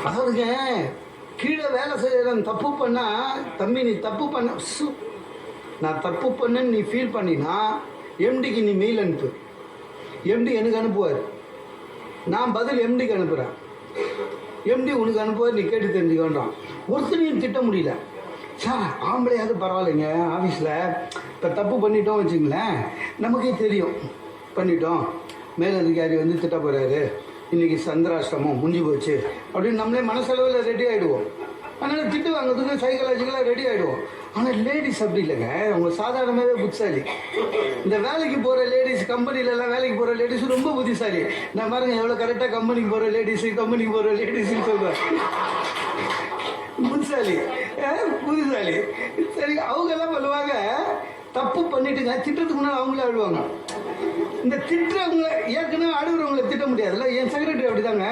அதாவதுங்க, கீழே வேலை செய்கிறேன் தப்பு பண்ணால், தம்பி நீ தப்பு பண்ண நான் தப்பு பண்ணேன்னு நீ ஃபீல் பண்ணினா எம்டிக்கு நீ மெயில் அனுப்பு. எம்டி எனக்கு அனுப்புவார், நான் பதில் எம்டிக்கு அனுப்புகிறேன். எம்டி உனக்கு அனுப்புவார், நீ கேட்டு தெரிஞ்சுக்கோன்றான். ஒருத்தனையும் திட்ட முடியல சார். ஆம்பளையாவது பரவாயில்லைங்க, ஆஃபீஸில் இப்போ தப்பு பண்ணிட்டோம் வச்சுங்களேன், நமக்கே தெரியும் பண்ணிட்டோம், மேலதிகாரி வந்து திட்ட போகிறாரு, இன்றைக்கி சந்திராஷ்டமம் முடிஞ்சு போச்சு அப்படின்னு நம்மளே மனசளவில் ரெடி ஆகிடுவோம். அதனால் திட்டு வாங்கிறதுக்கு சைக்காலஜிக்கலாக ரெடி ஆகிடுவோம். ஆனால் லேடிஸ் அப்படி இல்லைங்க, அவங்க சாதாரணமாகவே புத்திசாலி. இந்த வேலைக்கு போகிற லேடிஸ், கம்பெனிலலாம் வேலைக்கு போகிற லேடிஸ் ரொம்ப புத்திசாலி. நான் பாருங்கள் எவ்வளோ கரெக்டாக கம்பெனிக்கு போகிற லேடிஸுன்னு சொல்லுவேன். புத்திசாலி புத்திசாலி. சரி, அவங்க எல்லாம் சொல்லுவாங்க தப்பு பண்ணிட்டுங்க, திட்டத்துக்கு முன்னாடி அவங்களே அழுவாங்க. இந்த திட்டுறவங்க ஏற்கனவே அழுகுறவங்களை திட்ட முடியாதுல்ல. என் செக்ரட்டரி அப்படிதாங்க,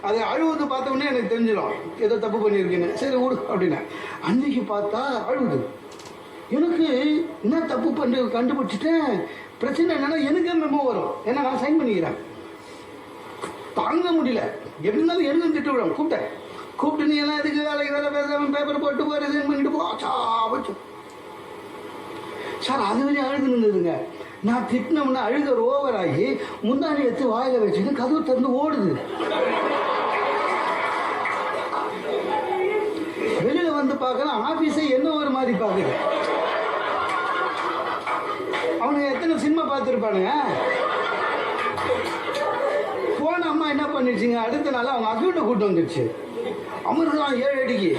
அது அழுவது பார்த்த உடனே எனக்கு தெரிஞ்சிடும் ஏதோ தப்பு பண்ணியிருக்கேன்னு. சரி விடு அப்படின்னா, அன்னைக்கு பார்த்தா அழுகுது. எனக்கு என்ன தப்பு பண்ணி கண்டுபிடிச்சிட்டேன். பிரச்சனை என்னன்னா எனக்கே மெமோ வரும், ஏன்னா நான் சைன் பண்ணிக்கிறேன். தாங்க முடியல, எப்படி இருந்தாலும் எனக்கும் திட்டு விடும். கூப்பிட்டு நீ எல்லாம் எதுக்கு வேலைக்கு வேலை பேசாமல் பேப்பர் போட்டு போய் சைன் பண்ணிட்டு போச்சா வச்சு சார். அது வரையும் அழுது நின்றுதுங்க. நான் திட்டினோம்னா அழுகிற ஓவர் ஆகி முந்தானி எடுத்து வாயில வச்சுட்டு கதவு திறந்து ஓடுது. வெளியில வந்து பார்க்கலாம், ஆபீஸை என்ன ஒரு மாதிரி பார்க்குது. அவனுங்க எத்தனை சினிமா பார்த்துருப்பானுங்க. போன அம்மா என்ன பண்ணிடுச்சுங்க, அடுத்த நாள் அவங்க ஹஸ்பண்டை கூப்பிட்டு வந்துடுச்சு. அமிர்தம் 7 அடிக்கு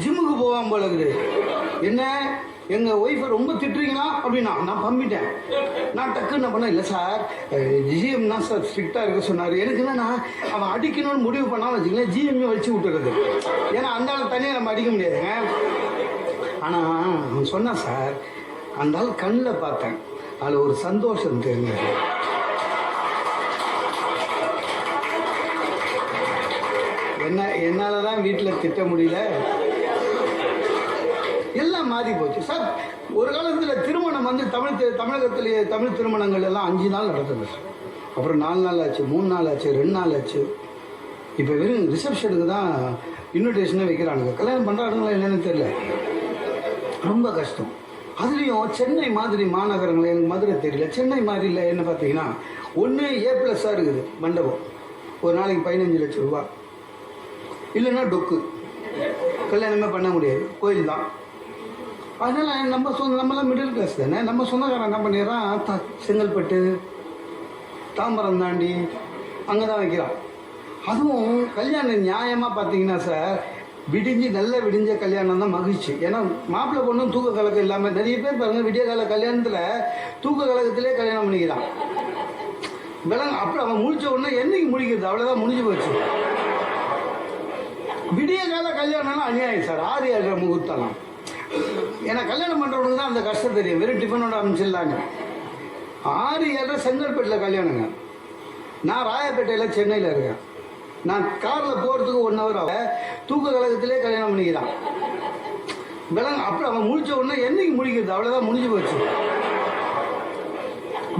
ஜிம்முக்கு போவான் போல இருக்குது. என்ன எங்கள் ஒய்ஃபை ரொம்ப திட்டுறீங்களா அப்படின்னா நான் பம்பிட்டேன். நான் டக்குன்னு என்ன பண்ணேன், இல்லை சார் ஜிஎம் தான் சார் ஸ்ட்ரிக்டாக இருக்க சொன்னார். எனக்கு என்னன்னா அவன் அடிக்கணும்னு முடிவு பண்ணால் வச்சுக்கலாம், ஜிஎம்ஏ வலிச்சு விட்டுறது. ஏன்னா அந்த ஆள் தனியாக நம்ம அடிக்க முடியாதுங்க. ஆனால் அவன் சொன்னான் சார், அந்த ஆள் கண்ணில் பார்த்தேன், அதில் ஒரு சந்தோஷம் தெரிஞ்சது. என்னால் தான் வீட்டில் திட்ட முடியல, எல்லாம் மாறி போச்சு சார். ஒரு காலத்தில் திருமணம் வந்து தமிழகத்திலேயே தமிழ் திருமணங்கள் எல்லாம் 5 நாள் நடக்குது. அப்புறம் 4 நாள் ஆச்சு, 3 நாள் ஆச்சு, 2 நாள் ஆச்சு. இப்போ வெறும் ரிசப்ஷனுக்கு தான் இன்விடேஷனே வைக்கிறானுங்க. கல்யாணம் பண்ணுறானுங்களா என்னன்னு தெரியல, ரொம்ப கஷ்டம். அதுலேயும் சென்னை மாதிரி மாநகரங்கள், எனக்கு மதுரை தெரியல, சென்னை மாதிரி இல்லை. என்ன பார்த்தீங்கன்னா ஒன்று A+ஆக இருக்குது மண்டபம், ஒரு நாளைக்கு 15 லட்சம் ரூபா, இல்லைன்னா டொக்கு, கல்யாணமே பண்ண முடியாது, கோயில் தான். அதனால் நம்மளாம் மிடில் கிளாஸ் தானே. நம்ம சொந்தக்காரன் என்ன பண்ணிடுறான், செங்கல்பட்டு தாம்பரம் தாண்டி அங்கே தான் வைக்கிறான். அதுவும் கல்யாணம் நியாயமாக பார்த்தீங்கன்னா சார், நல்ல விடிஞ்ச கல்யாணம் தான் மகிழ்ச்சி. ஏன்னா மாப்பிள்ளை பொண்ணும் தூக்க கலக்கம் இல்லாமல், நிறைய பேர் பாருங்கள் விடிய கால கல்யாணத்தில் தூக்க கலக்கத்திலே கல்யாணம் பண்ணிக்கிறான். அப்புறம் அவன் முழிச்ச உடனே என்னைக்கு முடிக்கிறது, அவ்வளோதான் முடிஞ்சு போச்சு. விடிய கால கல்யாணம்லாம் அநியாயம் சார். 6-7 முகூர்த்தம். ஏன்னா கல்யாணம் பண்ணுறவனுக்கு தான் அந்த கஷ்டம் தெரியும். வெறும் டிஃபனோட அமைச்சிடலாங்க. 6-7 செங்கல்பேட்டில் கல்யாணங்க. நான் ராயப்பேட்டையில் சென்னையில் இருக்கேன். நான் காரில் போகிறதுக்கு 1 ஹவர் ஆகும். தூக்க கழகத்திலே கல்யாணம் பண்ணிக்கிறான். அப்புறம் அவன் முடிச்ச உடனே என்னைக்கு முடிக்கிறது, அவ்வளோதான் முடிஞ்சு போச்சு.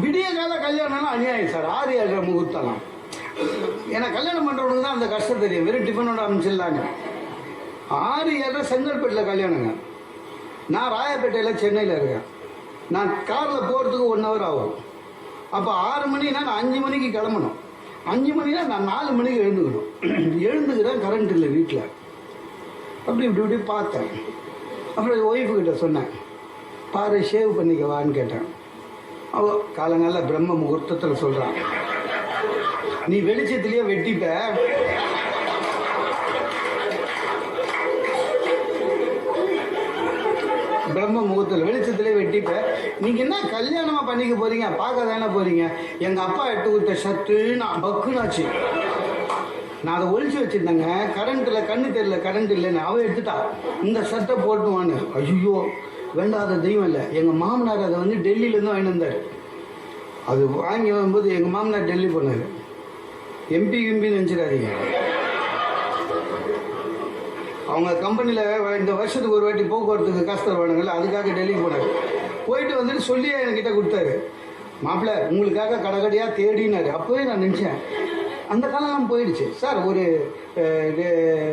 விடிய கால கல்யாணம்லாம் அநியாயம் சார். 6-7 முகூர்த்தம். ஏன்னா கல்யாணம் பண்ணுறவனுக்கு தான் அந்த கஷ்டம் தெரியும். வெறும் டிஃபனோட அமைச்சிடலாங்க. 6-7 செங்கல்பேட்டில் கல்யாணங்க. நான் ராயப்பேட்டையில் சென்னையில் இருக்கேன். நான் காரில் போகிறதுக்கு 1 ஹவர் ஆகும். அப்போ 6 மணினா நான் 5 மணிக்கு கிளம்பணும். 5 மணினா நான் 4 மணிக்கு எழுந்துக்கணும். எழுந்துக்கிறேன், கரண்ட் இல்லை வீட்டில். இப்படி பார்த்தேன். அப்புறம் ஒய்ஃபுக்கிட்ட சொன்னேன், பாரு ஷேவ் பண்ணிக்கவான்னு கேட்டேன். அவள் காலங்கால பிரம்ம முகூர்த்தத்தில் சொல்கிறான், நீ வெளிச்சத்திலேயே வெட்டிப்ப, பிரம்ம முகூர்த்தத்தில் வெளிச்சத்திலே வெட்டிப்ப, நீங்கள் என்ன கல்யாணமாக பண்ணிக்க போகிறீங்க, பார்க்க தானே போகிறீங்க. எங்கள் அப்பா எட்டு கொடுத்த ஷர்ட்டு நான் பக்குனாச்சு. நான் அதை ஒழிச்சு வச்சுருந்தேங்க. கரண்ட்டில் கண்ணு தெரியல, கரண்ட் இல்லைன்னு அவன் எடுத்துட்டா. இந்த ஷர்ட்டை போட்டுவான்னு. ஐயோ வேண்டாத தெய்வம் இல்லை. எங்கள் மாமனார் அதை வந்து டெல்லியிலேருந்து வாங்கி வந்தார். அது வாங்கி வரும்போது எங்கள் மாமனார் டெல்லி போனார். எம்பின்னு நினச்சிடாதீங்க. அவங்க கம்பெனியில் இந்த வருஷத்துக்கு ஒரு வாட்டி போக்குவரத்துக்கு காசு தருவானுங்கள்ல, அதுக்காக டெல்லிக்கு போனார். போயிட்டு வந்துட்டு சொல்லியே என்கிட்ட கொடுத்தாரு, மாப்பிள்ளை உங்களுக்காக கடைக்கடையாக தேடினார். அப்போவே நான் நினச்சேன், அந்த காலம்லாம் போயிடுச்சு சார். ஒரு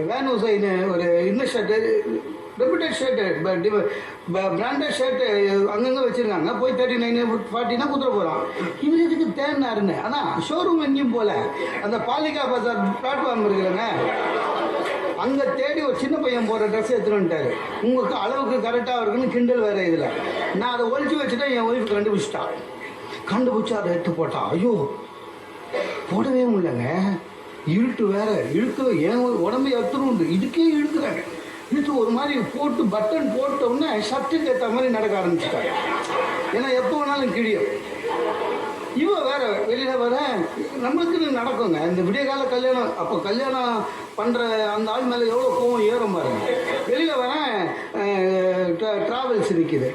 வேன் ஹுசைன் ஒரு இந்த shirt, reputed shirt, branded shirt அங்கங்கே வச்சுருக்காங்க. போய் 39 40 குத்துற போகிறான். இவர் இதுக்கு தேர்னாருன்னு. ஆனால் ஷோரூம் எங்கேயும் போகல. அந்த பாலிகா பஜார் பிளாட்ஃபார்ம் இருக்குதுங்க, அங்கே தேடி ஒரு சின்ன பையன் போகிற ட்ரெஸ் எடுத்துகிட்டு வந்துட்டார். உங்களுக்கு அளவுக்கு கரெக்டாக இருக்குன்னு கிண்டல் வேறு. இதில் நான் அதை ஒழிச்சு வச்சுட்டா என் ஒய்ஃப் கண்டுபிடிச்சிட்டான். கண்டுபிடிச்சி அதை எடுத்து போட்டான். ஐயோ போடவே முடியலங்க, இழுட்டு வேற இழுக்க, என் உடம்பு எத்தனை உண்டு இதுக்கே இழுக்கிறாங்க. இழுத்து ஒரு மாதிரி போட்டு பட்டன் போட்டோன்னே ஷர்ட்டுக்கு ஏற்ற மாதிரி நடக்க ஆரம்பிச்சிட்டாங்க. ஏன்னா எப்போ வேணாலும் கிழியும். இவன் வேற வெளியில் வர நம்மளுக்கு நடக்குங்க. இந்த விடிய கால கல்யாணம், அப்போ கல்யாணம் பண்ணுற அந்த ஆள் மேலே எவ்வளோ கோவம் ஏறும் பாருங்க. வெளியில் வர ட்ராவல்ஸ் நிற்கிது.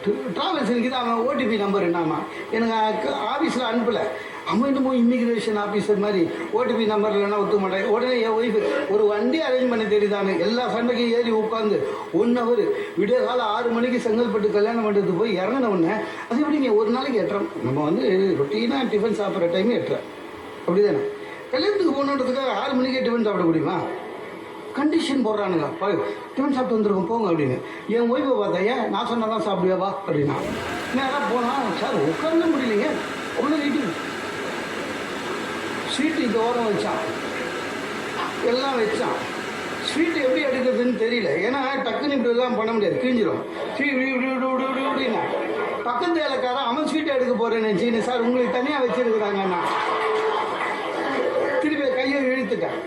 அவன் ஓடிபி நம்பர் என்னாமா எனக்கு ஆஃபீஸில் அனுப்பலை. அவன் என்னமோ இமிக்ரேஷன் ஆஃபீஸர் மாதிரி ஓடிபி நம்பர் இல்லைன்னா ஒத்துக்க மாட்டேன். உடனே என் ஒய்ஃபு ஒரு வண்டி அரேஞ்ச் பண்ணி தெரியுதானு எல்லா சண்டைக்கும் ஏறி உட்காந்து 1 ஹவர் விடிய காலம் 6 மணிக்கு செங்கல்பட்டு கல்யாணம் பண்ணுறதுக்கு போய் இறங்கின உடனே அது எப்படிங்க ஒரு நாளைக்கு எட்டுறோம். நம்ம வந்து ரொட்டீனாக டிஃபன் சாப்பிட்ற டைம் எட்டுறேன். அப்படி தானே கல்யாணத்துக்கு போகணுன்றதுக்காக 6 மணிக்கே டிஃபன் சாப்பிட முடியுமா? கண்டிஷன் போடுறானுங்க. டிஃபன் சாப்பிட்டு வந்துருக்கோம் போங்க அப்படின்னு. என் ஒய்ஃபை பார்த்தா ஏன் நான் சொன்னால் தான் சாப்பிடுவேவா அப்படின்னா நேராக போனால் சார் உட்கார முடியலைங்க அவ்வளோ நீட்டு. ஸ்வீட்டு இந்த ஓரம் வச்சான், எல்லாம் வச்சான். ஸ்வீட்டு எப்படி எடுக்கிறதுன்னு தெரியல. ஏன்னா டக்குன்னு இப்படி எல்லாம் பண்ண முடியாது, கிழிஞ்சிடும். அப்படின்னா பக்கத்து இலக்காரன் அவன் ஸ்வீட்டை எடுக்க போகிறேன்னு நினச்சின்னு சார் உங்களுக்கு தனியாக வச்சுருக்குறாங்கண்ணா. திருப்பி கையை இழுத்துட்டேன்.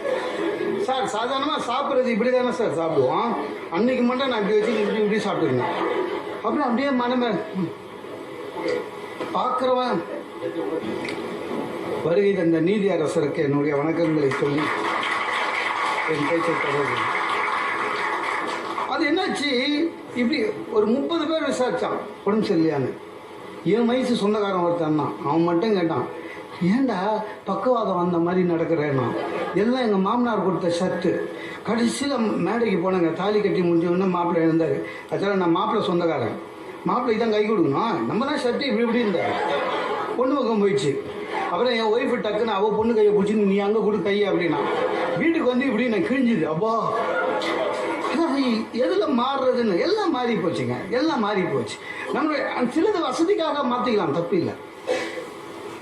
சார் சாதாரணமாக சாப்பிட்றது இப்படி தானே சார் சாப்பிடுவோம். அன்றைக்கி மட்டும் நான் இப்படி வச்சு இப்படி சாப்பிட்டுருந்தேன். அப்புறம் அப்படியே மனமே பார்க்குறவன் வருகை தந்த நீதி அரசருக்கு என்னுடைய வணக்கங்களை சொல்லி என் பேச்சை தொடர்ந்து. அது என்னாச்சு, இப்படி ஒரு 30 பேர் விசாரித்தான் உடம்பு சரியில்லையான்னு. என் வயசு சொந்தக்காரன் ஒருத்தான் தான். அவன் மட்டும் கேட்டான், ஏண்டா பக்கவாதம் வந்த மாதிரி நடக்கிறேன்னா. எல்லாம் எங்கள் மாமனார் கொடுத்த ஷர்ட்டு. கடைசியில் மேடைக்கு போனாங்க, தாலி கட்டி முடிஞ்சோடனே மாப்பிள்ளை இருந்தார். அதனால் நான் மாப்பிள்ளை சொந்தக்காரன், மாப்பிள்ளைக்கு தான் கை கொடுக்கணும், நம்ம தான் ஷர்ட்டு இப்படி இப்படி இருந்தார். பொண்ணு பக்கம் போயிடுச்சு. அப்புறம் என் ஒய்ஃபு டக்குன்னு அவள் பொண்ணு கையை பிடிச்சின்னு நீ அங்கே கொடு கையை அப்படின்னா. வீட்டுக்கு வந்து இப்படி நான் கிழிஞ்சுது. அப்பா எதில் மாறுறதுன்னு எல்லாம் மாறி போச்சுங்க, எல்லாம் மாறி போச்சு. நம்மளுடைய சிலது வசதிக்காக மாற்றிக்கலாம், தப்பு இல்லை.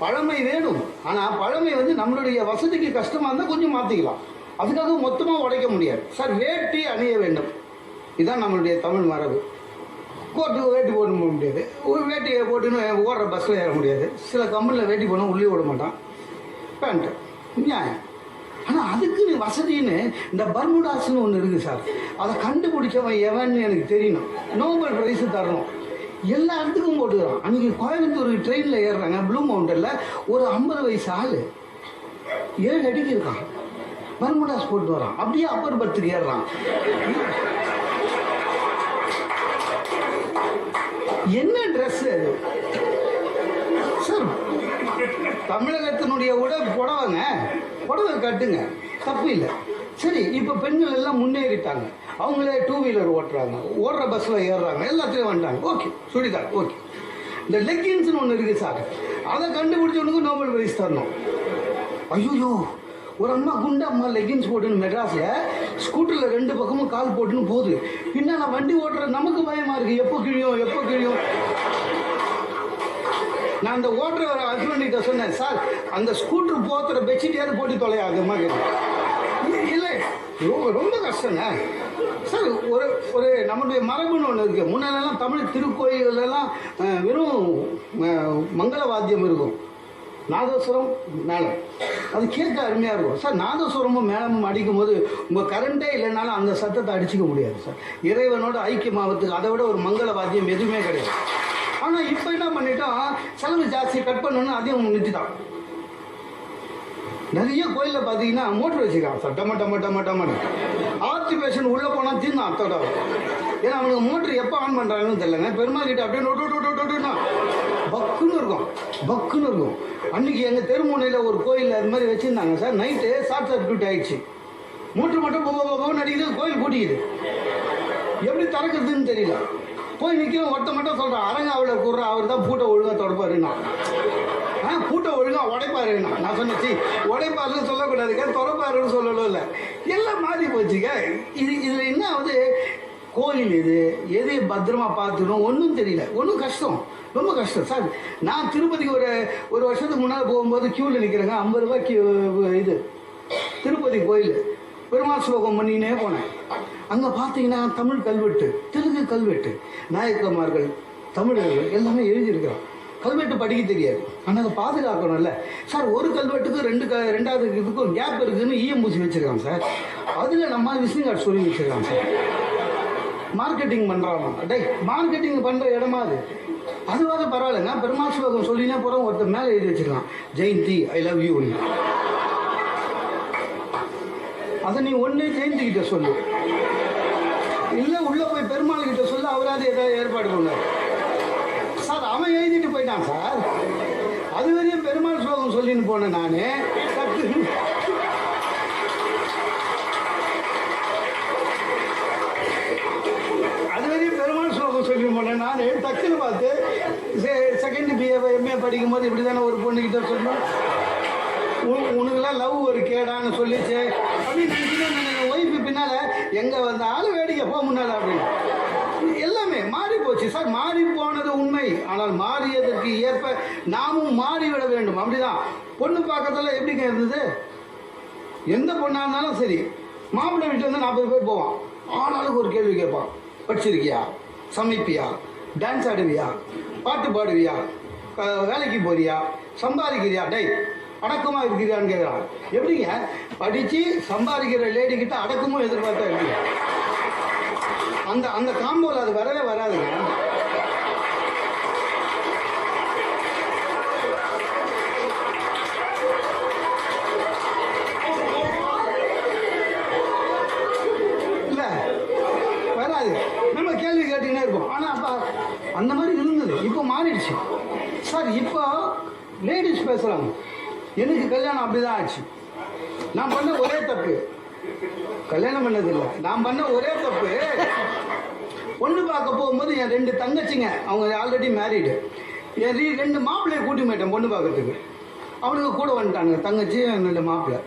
பழமை வேணும், ஆனால் பழமை வந்து நம்மளுடைய வசதிக்கு கஷ்டமாக இருந்தால் கொஞ்சம் மாற்றிக்கலாம். அதுக்காக மொத்தமாக உடைக்க முடியாது. சார் வேட்டி அணிய வேண்டும், இதுதான் நம்மளுடைய தமிழ் மரபு. கோர்ட்டுக்கு வேட்டி போட்டு போக முடியாது, ஒரு வேட்டியை போட்டுன்னு ஓடுற பஸ்ஸில் ஏற முடியாது. சில கம்பெனியில் வேட்டி போனால் உள்ளே விட மாட்டான், பேண்ட்டு நியாயம். ஆனால் அதுக்கு வசதின்னு இந்த பர்முடாஸ்ன்னு ஒன்று இருக்குது சார். அதை கண்டுபிடிச்சவன் எவன்னு எனக்கு தெரியணும், நோபல் ப்ரைஸு தரணும். எல்லா இடத்துக்கும் போட்டுக்கிறான். அன்றைக்கி கோயம்புத்தூர் ட்ரெயினில் ஏறுறாங்க, ப்ளூ மவுண்டனில் ஒரு 50 வயசு ஆள் 7 அடிக்கு இருக்கான், பர்முடாஸ் போட்டு வரான். அப்படியே அப்பர் பர்த்துக்கு ஏறுறான். என்ன ட்ரெஸ் அது சார்? தமிழகத்தினுடைய புடவைங்க, புடவை கட்டுங்க, தப்பு இல்லை. சரி, இப்போ பெண்கள் எல்லாம் முன்னேறிட்டாங்க, அவங்களே 2 வீலர் ஓட்டுறாங்க, ஓடுற பஸ்ஸில் ஏறுறாங்க, எல்லாத்துலேயும் வந்துட்டாங்க. Okay, churidar okay. இந்த லெக்கின்ஸ்னு ஒன்று இருக்குது சார், அதை கண்டுபிடிச்சவனுக்கு நோபல் பிரைஸ் தரணும். ஐயோ, ஒரு அம்மா குண்டு அம்மா லெக்கின்ஸ் போட்டுன்னு மெட்ராஸில் ஸ்கூட்டரில் 2 பக்கமும் கால் போட்டுன்னு போகுது. பின்னால் வண்டி ஓட்டுற நமக்கு பயமாக இருக்குது, எப்போ கிழியும் எப்போ கிழியும். நான் அந்த ஓட்டுற ஹஸ்பண்ட்கிட்ட சொன்னேன், சார் அந்த ஸ்கூட்டர் போத்துற பெட்ஷீட்டையாவது போட்டு தொலையாது இல்லை, ரொம்ப கஷ்டங்க சார். ஒரு நம்மளுடைய மரபுன்னு ஒன்று இருக்குது. முன்னாலெல்லாம் தமிழ் திருக்கோயிலெல்லாம் வெறும் மங்கள வாத்தியம் இருக்கும், நாதஸ்வரம் மேளம், அது கேட்க அருமையாக இருக்கும் சார். நாதஸ்வரமும் மேளமும் அடிக்கும் போது உங்கள் கரண்டே இல்லைனாலும் அந்த சத்தத்தை அடிச்சிக்க முடியாது சார். இறைவனோட ஐக்கியமாகறதுக்கு அதை விட ஒரு மங்கள வாத்தியம் எதுவுமே கிடையாது. ஆனால் இப்போ என்ன பண்ணிட்டோம், செலவு ஜாஸ்தி கட் பண்ணணும்னு அதையும் நிறுத்திட்டான். நிறைய கோயிலில் பார்த்தீங்கன்னா மோட்டர் வச்சுருக்கான் சார், டம ஆர்டிஃபிஷியல் உள்ளே போனால் தீர்ந்தான் அத்தோட. ஏன்னா அவனுக்கு மோட்ரு எப்போ ஆன் பண்ணுறாங்கன்னு தெரியலங்க. பெருமாள் கிட்ட அப்படியே நோட்டுன்னா பக்குன்னு இருக்கும். அன்றைக்கி எங்கள் தெருமுனையில் ஒரு கோயிலில் அது மாதிரி வச்சுருந்தாங்க சார். நைட்டு ஷார்ட் சர்க்யூட் ஆகிடுச்சு, மோட்ரு மட்டும் போக நடிக்குது, கோயில் பூட்டிக்குது. எப்படி திறக்கிறதுன்னு தெரியல. போய் நிற்கிறோம், ஒருத்த மட்டும் சொல்கிறான், அரங்காவில் கூடுற அவர் தான் பூட்டை ஒழுங்காக தொடப்பாருன்னா. பூட்டை ஒழுங்காக உடைப்பாருன்னா நான் சொன்னேன், உடைப்பாருன்னு சொல்லக்கூடாதுங்க, திறப்பாருன்னு சொல்லணும். இல்லை, எல்லாம் மாறி போச்சுங்க. இதில் என்ன ஆகுது, கோயில் எது பத்திரமா பார்த்துக்கணும் ஒன்றும் தெரியல. ஒன்றும் கஷ்டம், ரொம்ப கஷ்டம் சார். நான் திருப்பதிக்கு ஒரு வருஷத்துக்கு முன்னால் போகும்போது க்யூவில் நிற்கிறேங்க. 50 ரூபாய்க்கு இது திருப்பதி கோயில் பெருமாள் ஸ்லோகம் பண்ணினே போனேன். அங்கே பார்த்தீங்கன்னா தமிழ் கல்வெட்டு, தெலுங்கு கல்வெட்டு, நாயக்கமார்கள், தமிழர்கள் எல்லாமே எழுதியிருக்கிறோம். கல்வெட்டு படிக்க தெரியாது, ஆனால் அதை பாதுகாக்கணும்ல சார். ஒரு கல்வெட்டுக்கு ரெண்டாவது இதுக்கும் கேப் இருக்குதுன்னு பூசி வச்சுருக்காங்க சார். அதில் நம்ம விசிட்டிங் கார்டு சொல்லி வச்சுருக்காங்க சார். மார்க்கெட்டிங் பண்ணுறாங்க. மார்க்கெட்டிங் பண்ணுற இடமா அதுவாக பரவாயில்லைங்க. பெருமாள் ஸ்லோகம் சொல்லினே போகிறோம், ஒருத்தர் மேலே எழுதி வச்சுக்கலாம், ஜெயந்தி ஐ லவ் யூ. அதை நீ ஒன்று ஜெயந்தி கிட்ட சொல்லு, இல்லை உள்ளே போய் பெருமாள் கிட்ட சொல்லு, அவராது ஏதாவது ஏற்பாடு பண்ணார் சார். அவன் எழுதிட்டு போயிட்டான் சார். அது வரையும் பெருமாள் ஸ்லோகம் சொல்லின்னு போனேன் நான். அது வரையும் பெருமாள் ஸ்லோகம் சொல்லி போனேன் நான். டக்குன்னு பார்த்து செகண்ட் பிஏ எம்ஏ படிக்கும் போது இப்படி தானே ஒரு பொண்ணுக்கிட்ட சொன்னோம், உனக்குலாம் லவ் ஒரு கேடான்னு சொல்லிச்சு அப்படின்னு நினைச்சுட்டு ஒய்ஃபு பின்னால் எங்கே வந்த ஆள் வேடிக்கை போக முன்னால் அப்படின்னு எல்லாமே மாறி போச்சு சார். மாறி போனது உண்மை, ஆனால் மாறியதற்கு ஏற்ப நாமும் மாறிவிட வேண்டும். அப்படிதான் பொண்ணு பார்க்கறதுல எப்படிங்க இருந்தது, எந்த பொண்ணாக இருந்தாலும் சரி, மாப்பிள்ளை வீட்டில் இருந்து 40 பேர் போவான், ஆனாலும் ஒரு கேள்வி கேட்பான், படிச்சிருக்கியா, சமைப்பியா, டான்ஸ் ஆடுவியா, பாட்டு பாடுவியா, வேலைக்கு போறியா, சம்பாதிக்கிறியா, அடக்கமாக இருக்கிறான்னு கேட்குறான். எப்படிங்க படித்து சம்பாதிக்கிற லேடிக்கிட்ட அடக்கமும் எதிர்பார்த்தா எப்படிங்க? அந்த காம்போவில் அது வரவே வராதுங்க. இல்லை வராது, நம்ம கேள்வி கேட்டுக்கினே இருப்போம். ஆனால் அப்போ அந்த மாதிரி இருந்தது, இப்போ மாறிடுச்சு சார். இப்போ லேடிஸ் பேசுகிறாங்க, எனக்கு கல்யாணம் அப்படிதான் ஆச்சு, நான் பண்ண ஒரே தப்பு, கல்யாணம் பண்ணதில்லை, நான் பண்ண ஒரே தப்பு, பொண்ணு பார்க்க போகும்போது என் 2 தங்கச்சிங்க, அவங்க ஆல்ரெடி மேரீடு, என் 2 மாப்பிள்ளையை கூட்டி போயிட்டேன் பொண்ணு பார்க்கறதுக்கு. அவனுக்கு கூட வந்துட்டானுங்க, தங்கச்சி 2 மாப்பிள்ளை.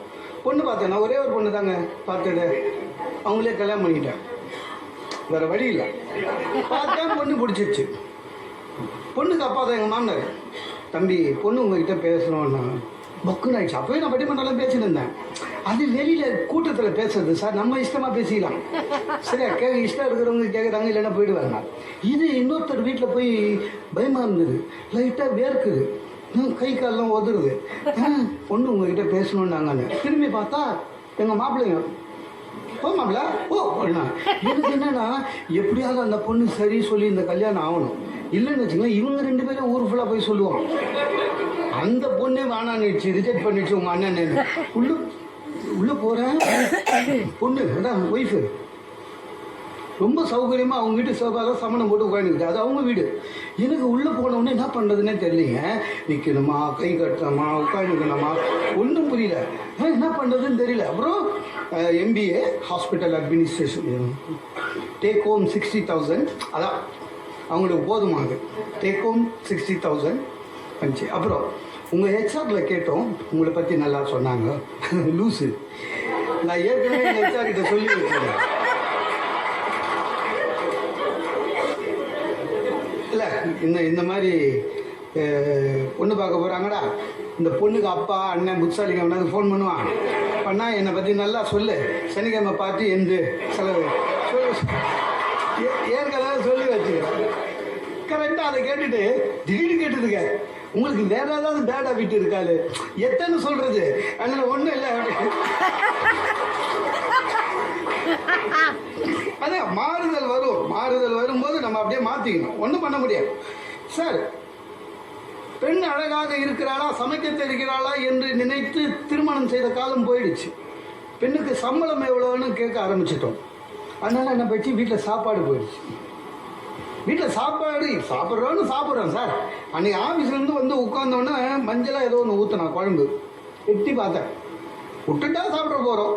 பொண்ணு பார்த்தேன், நான் ஒரே ஒரு பொண்ணு தாங்க பார்த்தது, அவங்களே கல்யாணம் பண்ணிட்டேன், வேறு வழி இல்லை. பார்த்தேன், பொண்ணு பிடிச்சிருச்சு. பொண்ணுக்கு அப்பா தான் எங்கள் மாமனார், தம்பி பொண்ணு உங்ககிட்ட பேசணும்னா பக்குன்னு ஆயிடுச்சு. அப்போயே நான் பட்டிமன்றம் பேசிட்டு இருந்தேன். அது வெளியில் கூட்டத்தில் பேசுறது சார், நம்ம இஷ்டமாக பேசிக்கலாம் சரியா. இஷ்டம் இருக்கிறவங்க கேட்குறாங்க, இல்லைன்னா போயிடுவாங்க. இது இன்னொருத்தர் வீட்டில் போய் பயமாக இருந்தது, லைட்டாக வேர்க்குது, கை காலெலாம் உதறுது, பொண்ணு உங்ககிட்ட பேசணுன்னாங்க. திரும்பி பார்த்தா எங்கள் மாப்பிள்ளைங்க, ஓ மாப்பிள்ள ஓ அப்படின்னா. எனக்கு என்னன்னா எப்படியாவது அந்த பொண்ணு சரி சொல்லி இந்த கல்யாணம் ஆகணும், இல்லைன்னு வச்சுக்கலாம் இவங்க 2 பேரும் ஊர் ஃபுல்லாக போய் சொல்லுவாங்க, அந்த பொண்ணே வேணான்னுச்சு, ரிஜெக்ட் பண்ணிடுச்சு உங்கள் அண்ணன். உள்ளே போகிறேன், பொண்ணு அதான் ஒய்ஃபு ரொம்ப சௌகரியமாக அவங்க வீட்டு சோபாவில் சமணம் போட்டு உட்காந்துக்கிட்டு, அது அவங்க வீடு. எனக்கு உள்ளே போனவுடனே என்ன பண்ணுறதுன்னே தெரியலைங்க. நிற்கணுமா, கை கட்டணுமா, உட்காந்துக்கணுமா, ஒன்றும் புரியல, என்ன பண்ணுறதுன்னு தெரியல. அப்புறம் MBA hospital administration, take home 60,000, அதான் அவங்களுக்கு போதுமானது, டேக் ஹோம் 60,000 வந்துச்சு. அப்புறம் உங்கள் ஹெச்ஆரில் கேட்டோம், உங்களை பற்றி நல்லா சொன்னாங்க. லூஸு, நான் ஏற்கனவே எங்கள் ஹெச்ஆர் கிட்ட சொல்லி வச்சேன். இல்லை இந்த மாதிரி பொண்ணு பார்க்க போகிறாங்கடா, இந்த பொண்ணுக்கு அப்பா அண்ணன் புத்தாலிங்க அவனாவது ஃபோன் பண்ணுவான், பண்ணால் என்னை பற்றி நல்லா சொல்லு, சனிக்கிழமை பார்த்து எந்த செலவு ஏற்கனவே சொல்லி வச்சுக்கிறேன். கரெக்டாக அதை கேட்டுட்டு திடீர்னு கேட்டுதுங்க, உங்களுக்கு வேற ஏதாவது பேட் ஹாபிட் இருக்காது, எத்தனை சொல்றது, அதனால ஒன்றும் இல்லை. அதான் மாறுதல் வரும், மாறுதல் வரும்போது நம்ம அப்படியே மாற்றிக்கணும், ஒன்றும் பண்ண முடியாது சார். பெண் அழகாக இருக்கிறாளா, சமைக்க தெரிகிறாளா என்று நினைத்து திருமணம் செய்த காலம் போயிடுச்சு. பெண்ணுக்கு சம்பளம் எவ்வளோன்னு கேட்க ஆரம்பிச்சிட்டோம். அதனால என்ன போயிடுச்சு, வீட்டில் சாப்பாடு போயிடுச்சு. வீட்டில் சாப்பாடு சாப்பிட்றோம் சார். அன்றைக்கி ஆஃபீஸ்லேருந்து வந்து உட்காந்தோன்னே மஞ்சளாக ஏதோ ஒன்று ஊற்றினா குழம்பு, எட்டி பார்த்தேன், விட்டுட்டா சாப்பிட போகிறோம்,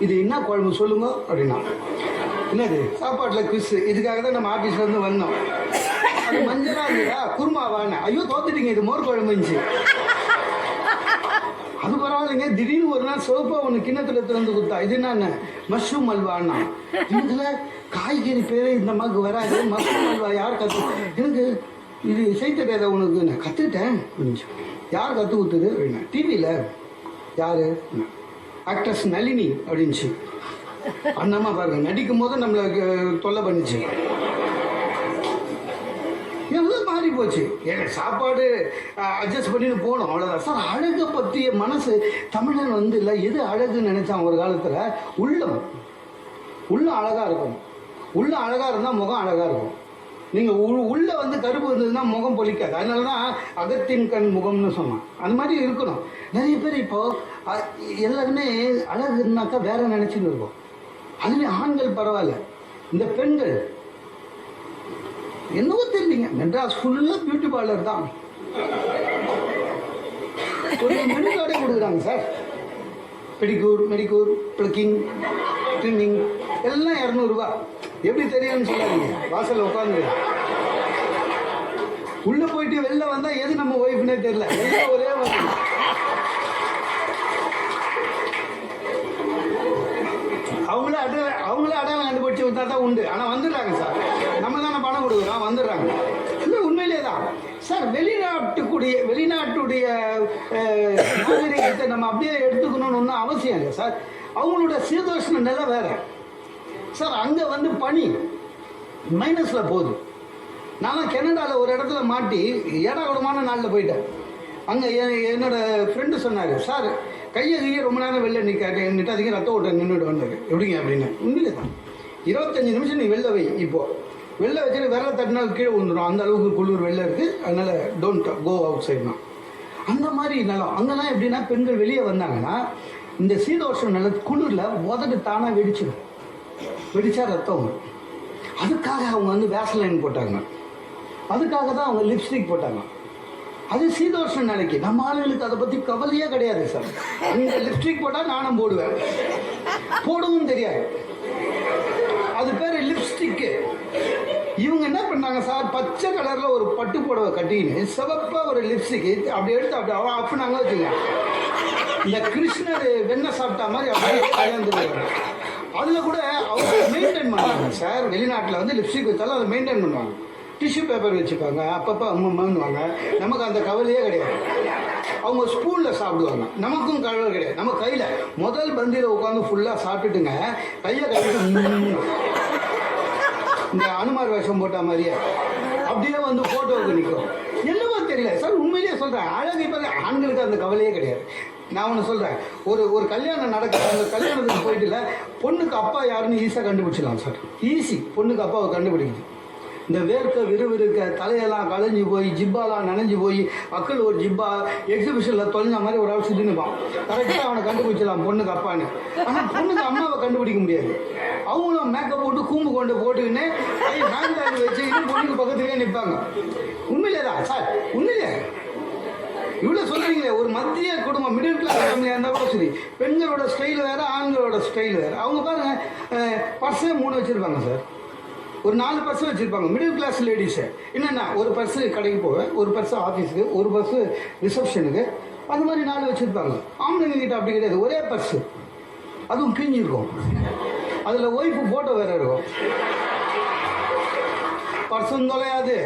இது என்ன குழம்பு சொல்லுங்க அப்படின்னா, என்னது சாப்பாட்டில் குவிஸ், இதுக்காக தான் நம்ம ஆஃபீஸ்லேருந்து வந்தோம். அது மஞ்சளா இல்லையா குருமாவான, ஐயோ தோத்துட்டீங்க, இது மோர் குழம்புச்சு. அது பரவாயில்லைங்க. திடீர்னு ஒரு நாள் சோப்பா ஒன்று கிண்ணத்துல திறந்து கொடுத்தா, இது என்ன மஷ்ரூம் அல்வான்னா. இதுல காய்கறி பேரே இந்த மாதிரி வராது, மஷ்ரூம் அல்வா யார் கற்று, எனக்கு இது செய்ய தெரியாத உனக்கு, நான் கற்றுக்கிட்டேன். யார் கற்றுக் கொடுத்தது அப்படின்னா, டிவியில் யார், ஆக்ட்ரஸ் நளினி அப்படின்ச்சு. அண்ணம்மா பாருங்க, நடிக்கும் போது நம்மளை தொல்லை பண்ணிச்சு. எல்லாம் மாறி போச்சு. ஏன்னா சாப்பாடு அட்ஜஸ்ட் பண்ணிட்டு போகணும், அவ்வளோதான் சார். அழகை பற்றிய மனசு தமிழன் வந்து இல்லை, எது அழகுன்னு நினைச்சான் ஒரு காலத்தில், உள்ளம். உள்ளம் அழகாக இருக்கும். உள்ளம் அழகாக இருந்தால் முகம் அழகாக இருக்கும். நீங்கள் உள்ள வந்து கருப்பு இருந்ததுன்னா முகம் பொலிக்காது. அதனால தான் அகத்தின் கண் முகம்னு சொன்னான். அந்த மாதிரி இருக்கணும். நிறைய பேர் இப்போது எல்லாருமே அழகு இருந்தாக்கா வேற நினச்சின்னு இருக்கும். அதுலேயும் ஆண்கள் பரவாயில்ல, இந்த பெண்கள் என்னவோ தெரியலீங்க, மெட்ராஸ் ஃபுல்லாக பியூட்டி பார்லர் தான். ஒரு மெனு கார்டே கொடுக்குறாங்க சார். மெடிக்கூர் ப்ளக்கிங் ட்ரிம்மிங் எல்லாம் 200 ரூபா. எப்படி தெரியும்னு சொல்லாதீங்க, வாசலில் உட்காந்து உள்ளே போயிட்டு வெளில வந்தால் எது நம்ம ஒய்ஃப்னே தெரியல, எல்லாம் ஒரே மாதிரி. அவங்களே அடையாளம் கண்டுபிடிச்சி வந்தா தான் உண்டு. ஆனால் வந்துடுறாங்க சார், நம்ம தானே பணம் கொடுக்குறோம், வந்துடுறாங்க. இல்லை உண்மையிலே தான் சார். வெளிநாட்டுடைய நாகரிகத்தை நம்ம அப்படியே எடுத்துக்கணும்னு ஒன்றும் அவசியம் இல்லை சார். அவங்களோட சீதோஷ்ண நிலை வேற சார். அங்கே வந்து பனி மைனஸில் போகுது. நான் கனடாவில் ஒரு இடத்துல மாட்டி ஏடாகுடமான நாளில் போயிட்டேன். அங்கே என்னோட ஃப்ரெண்டு சொன்னார், சார் கையை ரொம்ப நேரம் வெளில நிற்காதீங்க, ரத்த ஓட்ட நின்றுட்டு வந்தார். எப்படிங்க அப்படின்னு. உண்மையிலே தான் 25 நிமிஷம் நீ வெளில வை. இப்போது வெளில வச்சுட்டு விரல தட்டினால் கீழே விழுந்துடும், அந்த அளவுக்கு குளிர் வெளில இருக்குது. அதனால் டோன்ட் கோ அவுட் சைட்னா. அந்த மாதிரி நிலம் அங்கெல்லாம் எப்படின்னா, பெண்கள் வெளியே வந்தாங்கன்னா இந்த சீதோஷ நில குளிரில் உதட்டு தானாக வெடிச்சா ரத்தம் வரும். அதுக்காக அவங்க வந்து வேஸ்லைன் போட்டாங்க, அதுக்காக தான் அவங்க லிப்ஸ்டிக் போட்டாங்க. அது சீதோஷ நிலைக்கு. நம்ம ஆளுங்களுக்கு அதை பற்றி கவலையே கிடையாது சார். இந்த லிப்ஸ்டிக் போட்டால் நானும் போடுவேன், போடவும் தெரியாது. அது பேர் லிப்ஸ்டிக்கு. இவங்க என்ன பண்ணாங்க சார், பச்சை கலரில் ஒரு பட்டு புடவை கட்டின்னு சிவப்பாக ஒரு லிப்ஸ்டிக்கு அப்படி எடுத்து அப்படி அவன் அப்புனாங்க வச்சுக்கோங்க. இந்த கிருஷ்ணர் வெண்ணெய் சாப்பிட்டா மாதிரி அப்படியே கலந்துருவாங்க. அதில் கூட அவங்க மெயின்டைன் பண்ணுவாங்க சார். வெளிநாட்டில் வந்து லிப்ஸ்டிக் வச்சாலும் அதை மெயின்டைன் பண்ணுவாங்க. டிஷ்யூ பேப்பர் வச்சுப்பாங்க, அப்பப்போ அம்மான்னுவாங்க. நமக்கு அந்த கவலையே கிடையாது. அவங்க ஸ்பூனில் சாப்பிடுவாங்க, நமக்கும் கவலை கிடையாது. நம்ம கையில் முதல் பந்தியில் உட்காந்து ஃபுல்லாக சாப்பிட்டுட்டுங்க, கையை கையில் இந்த அனுமார் வேஷம் போட்ட மாதிரியே அப்படியே வந்து ஃபோட்டோவுக்கு நிற்கும். என்னவோ தெரியல சார். உண்மையிலேயே சொல்கிறேன், அழகு இப்போ ஆண்களுக்கு அந்த கவலையே கிடையாது. நான் ஒன்று சொல்கிறேன், ஒரு கல்யாணம் நடக்குது, அந்த கல்யாணத்துக்கு போயிட்டுல பொண்ணுக்கு அப்பா யாருன்னு ஈஸியாக கண்டுபிடிச்சிடலாம் சார். ஈஸி, பொண்ணுக்கு அப்பாவை கண்டுபிடிக்குது. இந்த வேர்க்க விறுவிறுக்க தலையெல்லாம் களைஞ்சி போய் ஜிப்பாலாம் நனைஞ்சு போய் அக்கள் ஒரு ஜிப்பா எக்ஸிபிஷனில் தொலைஞ்ச மாதிரி ஒரு ஆள் சுற்றி நிற்பான். கரெக்டாக அவனை கண்டுபிடிச்சிடலாம் பொண்ணுக்கு அப்பான்னு. ஆனால் பொண்ணுக்கு அம்மாவை கண்டுபிடிக்க முடியாது. அவங்களும் மேக்கப் போட்டு கூம்பு கொண்டு போட்டுக்கின்னு ஹேண்ட் பேக் வச்சு இன்னும் பொண்ணுக்கு பக்கத்துலேயே நிற்பாங்க. உண்மையிலே தான் சார், உண்மையிலே இவ்வளோ சொல்கிறீங்களே. ஒரு மத்திய குடும்பம், மிடில் கிளாஸ் ஃபேமிலியாக இருந்தால் கூட சரி, பெண்களோட ஸ்டைல் வேறு, ஆண்களோட ஸ்டைல் வேறு. அவங்க பாருங்கள், பர்ஸே 3 வச்சுருப்பாங்க சார். ஒரு 4 பர்ஸ் வச்சுருப்பாங்க மிடில் கிளாஸ் லேடிஸு. என்னென்னா, ஒரு பர்ஸு கடைக்கு போவேன், ஒரு பர்ஸு ஆஃபீஸுக்கு, ஒரு பர்ஸு ரிசப்ஷனுக்கு, அது மாதிரி 4 வச்சுருப்பாங்க. ஆம்பளைங்கிட்ட அப்படி கிடையாது, ஒரே பர்ஸு, அதுவும் கிழிஞ்சிருக்கும். அதில் ஒய்ஃபு ஃபோட்டோ வேறு இருக்கும். பர்ஸும் தொலையாது,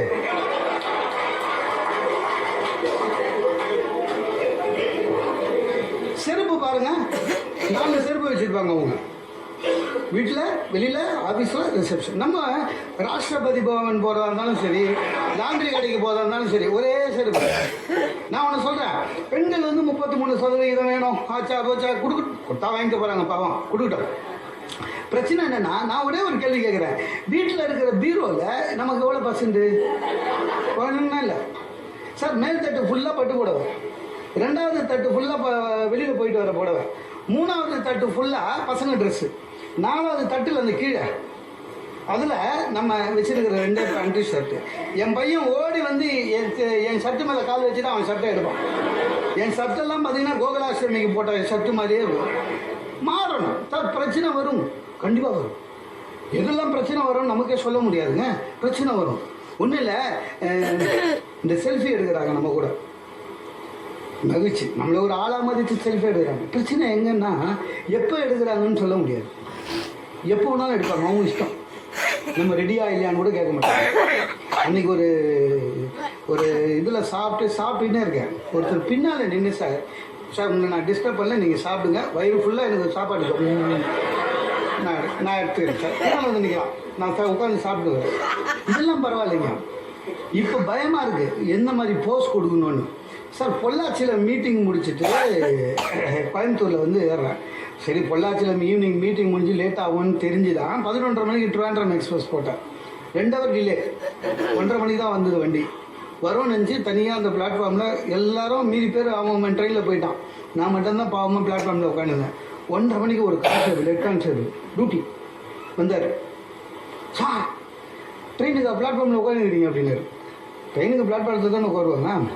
செருப்பு பாருங்க, 4 செருப்பு வச்சுருப்பாங்க அவங்க வீட்டில், வெளியில், ஆஃபீஸில், ரிசப்ஷன். நம்ம ராஷ்டிரபதி பவன் போகிறதா இருந்தாலும் சரி, லாண்ட்ரி கடைக்கு போகிறதா இருந்தாலும் சரி, ஒரே செருப்பு. நான் ஒன்று சொல்கிறேன், பெண்கள் வந்து 33% வேணும், ஆச்சா போச்சா கொடுத்தா வாங்கிக்க போகிறாங்க, பாவம் கொடுக்கட்டும். பிரச்சனை என்னென்னா, நான் ஒரே ஒரு கேள்வி கேட்குறேன், வீட்டில் இருக்கிற பீரோவில் நமக்கு எவ்வளோ பர்சன்ட் ஒன்றும் இல்லை சார். மேல் தட்டு ஃபுல்லாக பட்டு புடவை, 2வது தட்டு ஃபுல்லாக வெளியில் போயிட்டு வர புடவை, 3வது தட்டு ஃபுல்லாக பசங்க ட்ரெஸ்ஸு, 4வது தட்டில் அந்த கீழே அதில் நம்ம வச்சுருக்கிற 2 பேண்ட்டு ஷர்ட்டு. என் பையன் ஓடி வந்து என் ஷர்ட்டு மேலே கால் வச்சு தான் அவன் ஷர்ட்டை எடுப்பான். என் ஷர்ட்டெல்லாம் பார்த்தீங்கன்னா கோகுலாஷ்டமிக்கு போட்ட ஷர்ட்டு மாதிரியே இருக்கும். மாறணும் சார், பிரச்சனை வரும், கண்டிப்பாக வரும். எதெல்லாம் பிரச்சனை வரும் நமக்கே சொல்ல முடியாதுங்க, பிரச்சனை வரும். ஒன்றும் இல்லை, இந்த செல்ஃபி எடுக்கிறாங்க நம்ம கூட, மகிழ்ச்சி, நம்மளை ஒரு ஆளாக மதித்து செல்ஃபி எடுக்கிறாங்க. பிரச்சனை எங்கன்னா எப்போ எடுக்கிறாங்கன்னு சொல்ல முடியாது. எப்போ வேணாலும் எடுப்பாங்க, அவங்க இஷ்டம். நம்ம ரெடியாக இல்லையான்னு கூட கேட்க மாட்டாங்க. அன்றைக்கி ஒரு இதில் சாப்பிட்டுன்னே இருக்கேன். ஒருத்தர் பின்னால் நின்று, சார் உங்களை நான் டிஸ்டர்ப் பண்ணல, நீங்கள் சாப்பிடுங்க, வயிறு ஃபுல்லாக எனக்கு சாப்பாடு நான் எடுத்துக்கிறேன் சார், பின்னால் வந்து நிற்கலாம், நான் உட்காந்து சாப்பிடுவேன். இதெல்லாம் பரவாயில்லைங்க. இப்போ பயமாக இருக்குது எந்த மாதிரி போஸ்ட் கொடுக்கணும்னு. சார் பொள்ளாச்சியில் மீட்டிங் முடிச்சுட்டு கோயம்புத்தூரில் வந்து ஏறுறேன். சரி, பொள்ளாச்சியில் ஈவினிங் மீட்டிங் முடிஞ்சு லேட் ஆகும்னு தெரிஞ்சு தான் 11:30 மணிக்கு ட்ரிவாண்ட்ரம் எக்ஸ்பிரஸ் போட்டேன். 2 ஹவர் டிலே, 1:30 மணிக்கு தான் வந்தது வண்டி. வரும் நினச்சி தனியாக அந்த பிளாட்ஃபார்மில் எல்லாரும் மீதி பேர் அவங்க ட்ரெயினில் போயிட்டான். நான் மட்டும்தான் பாவமாக பிளாட்ஃபார்மில் உட்காந்துருந்தேன். 1:30 மணிக்கு ஒரு கான்ஸ்டபிள், ஹெட் கான்ஸ்டபிள் டியூட்டி வந்தார். சார் ட்ரெயினுக்கு பிளாட்ஃபார்மில் உட்காந்துக்கிறீங்க அப்படின்னாரு. ட்ரெயினுக்கு பிளாட்ஃபார்மில் தானே உட்காருவாங்க.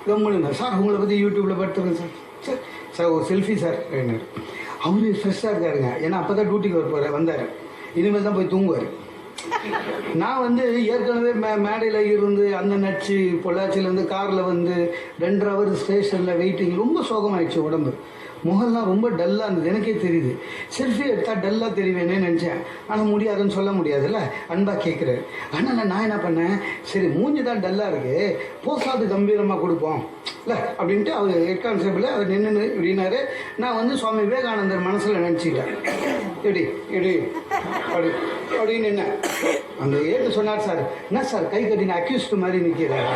கம்முன்னு, சார் உங்களை பற்றி யூடியூப்பில் பார்த்துருக்கேன் சார். சார் சார் ஒரு செல்ஃபி சார் அப்படின்னாரு. அவரு ஃப்ரெஷ்ஷாக இருக்காருங்க, ஏன்னா அப்போ தான் டியூட்டிக்கு வந்தார். இனிமேல் தான் போய் தூங்குவார். நான் வந்து ஏற்கனவே மேடையில் இருந்து அந்த நச்சு பொள்ளாச்சியிலேருந்து காரில் வந்து 2 ஹவர் ஸ்டேஷனில் வெயிட்டிங், ரொம்ப சோகமாயிடுச்சு உடம்பு. முகம்லாம் ரொம்ப டல்லாக இருந்தது, எனக்கே தெரியுது. செல்ஃபி எடுத்தால் டல்லாக தெரிவேனே நினச்சேன். ஆனால் முடியாதுன்னு சொல்ல முடியாதுல்ல, அன்பாக கேட்குறாரு. அதனால் நான் என்ன பண்ணேன், சரி மூஞ்சி தான் டல்லாக இருக்குது, போஸாது கம்பீரமாக கொடுப்போம் இல்லை அப்படின்ட்டு அவர் ஹெட் கான்ஸ்டபிள் அவர் நின்று இப்படின்னாரு. நான் வந்து சுவாமி விவேகானந்தர் மனசில் நினச்சிட்டேன். எப்படி எப்படி அப்படின்னு என்ன அந்த ஏற்று சொன்னார். சார் என்ன சார் கை கட்டின அக்யூஸ்ட் மாதிரி நிற்கிறாரு.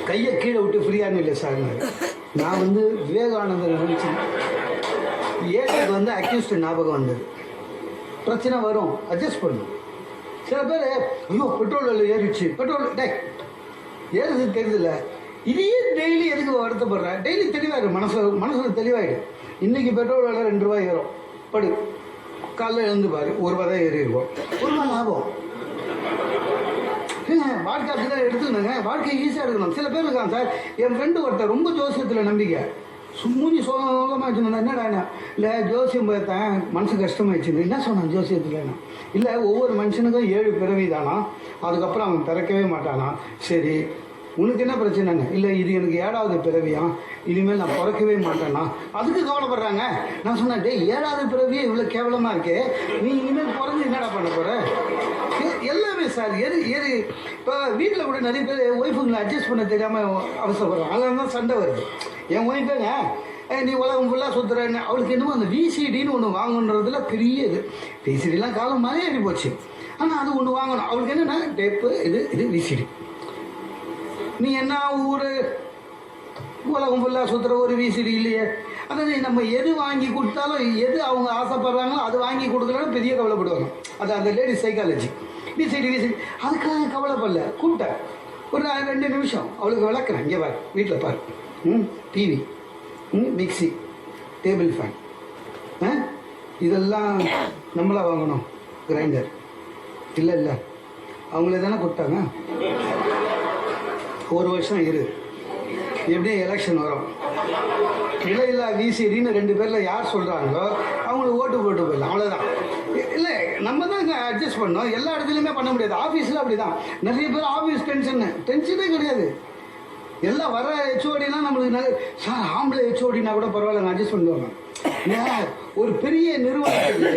கையை கீழே விட்டு ஃப்ரீயானு இல்லை சார். நான் வந்து விவேகானந்தர் நினச்சேன். ஏற்றுக்கு வந்து அக்யூஸ்ட் ஞாபகம் வந்தது. பிரச்சனை வரும், அட்ஜஸ்ட் பண்ணும். சில பேர் ஐயோ பெட்ரோல் விலை ஏறிடுச்சு, பெட்ரோல் டே ஏறுது தெரியுதுல்ல, இதையே டெய்லி எதுக்கு வருத்தப்படுறேன். டெய்லி தெளிவாயிடும், மனசில் தெளிவாயிடும். இன்றைக்கி பெட்ரோல் விலை 2 ரூபாய் ஏறும், படு காலைல எழுந்து பாரு 1 ரூபா தான் ஏறி இருக்கும், 1 ரூபா லாபம். வாழ்க்கை அப்படி தான் எடுத்துக்கணுங்க. வாழ்க்கை ஈஸியாக எடுக்கணும். சில பேர் இருக்காங்க சார், என் ஃப்ரெண்டு ஒருத்தர் ரொம்ப ஜோசியத்தில் நம்பிக்கை, மூஞ்சி சோகமாக வச்சுருந்தா என்னடா இல்லை ஜோசியம் பார்த்தேன் மனசு கஷ்டமாயிடுச்சு. என்ன சொன்னான் ஜோசியத்தில்? இல்லை ஒவ்வொரு மனுஷனுக்கும் 7 பிறவி தானா, அதுக்கப்புறம் அவன் பிறக்கவே மாட்டானா. சரி உனக்கு என்ன பிரச்சனைங்க? இல்லை இது எனக்கு 7வது பிறவியா, இனிமேல் நான் பிறக்கவே மாட்டேன்னா. அதுக்கு கவலைப்படுறாங்க. நான் சொன்னேன், டே 7வது பிறவியே இவ்வளோ கேவலமாக இருக்கே, நீ இனிமேல் பிறந்து என்னடா பண்ண போகிற? எல்லாமே சார் இப்போ வீட்டில் கூட நிறைய பேர் ஒய்ஃபுங்களை அட்ஜஸ்ட் பண்ண தெரியாமல் அவசரப்படுறாங்க. அதனால தான் சண்டை வருது. என் ஒய்ஃபுங்க நீ உலகம் ஃபுல்லாக சுற்றுறேன்னு, அவளுக்கு என்னமோ அந்த விசிடின்னு ஒன்று வாங்கணுன்றதுல பெரிய இது. விசிடிலாம் காலம் மழை ஏறி போச்சு, ஆனால் அது ஒன்று வாங்கணும். அவளுக்கு என்னென்னா டேப்பு, இது விசிடி. நீ என்ன ஊர் உலகம் ஃபுல்லாக சுற்றுற ஒரு விசிடி இல்லையே. அதாவது நம்ம எது வாங்கி கொடுத்தாலும் எது அவங்க ஆசைப்படுறாங்களோ அது வாங்கி கொடுக்கலன்னு பெரிய கவலைப்படுவாங்க. அது அந்த லேடிஸ் சைக்காலஜி. விசிடி அதுக்காக கவலைப்படல. கூப்பிட்டேன் ஒரு 2 நிமிஷம் அவளுக்கு விளக்குறேன். இங்கே பாரு, வீட்டில் பாரு, டிவி, மிக்சி, டேபிள் ஃபேன், இதெல்லாம் நம்மளா வாங்கணும். கிரைண்டர் இல்லை அவங்களே தானே கொடுத்தாங்க. 1 வருஷம் இரு, எப்படியும் எலெக்ஷன் வரும். இல்லையில்லா விசிடின்னு 2 பேரில் யார் சொல்கிறாங்களோ அவங்களுக்கு ஓட்டு போட்டு போயிடலாம், அவ்வளோதான். இல்லை நம்ம தான் இங்கே அட்ஜஸ்ட் பண்ணோம். எல்லா இடத்துலையுமே பண்ண முடியாது. ஆஃபீஸில் அப்படி தான். நிறைய பேர் ஆஃபீஸ் டென்ஷனே கிடையாது. எல்லாம் வர ஹெச்ஓடினா நம்மளுக்கு சார் ஆம்பளை ஹெச்ஓடினா கூட பரவாயில்ல, அட்ஜஸ்ட் பண்ணுவாங்க. ஒரு பெரிய நிறுவனத்துக்கு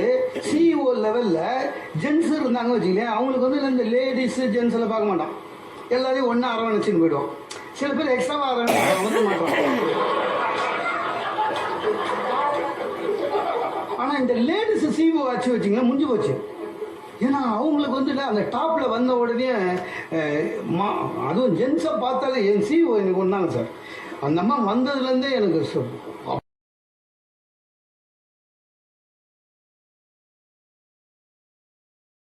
சிஇஓ லெவலில் ஜென்ஸ் இருந்தாங்க வச்சுக்கலேன், அவங்களுக்கு வந்து இந்த லேடிஸு ஜென்ஸ் எல்லாம் பார்க்க மாட்டோம், எல்லாரையும் ஒன்றா அரவணைச்சின்னு போயிடுவோம். சில பேர் எக்ஸ்ட்ராவாக அரவணைச்சு மாட்டோம். ஆனால் இந்த லேடிஸ் சிஇஓ ஆச்சு வச்சுங்க முடிஞ்சு போச்சு. ஏன்னா அவங்களுக்கு வந்துட்டு அந்த டாப்பில் வந்த உடனே அதுவும் ஜென்ஸை பார்த்தாலே என் சிஇஓ எனக்கு ஒன்றாங்க சார். அந்த அம்மா வந்ததுலேருந்தே எனக்கு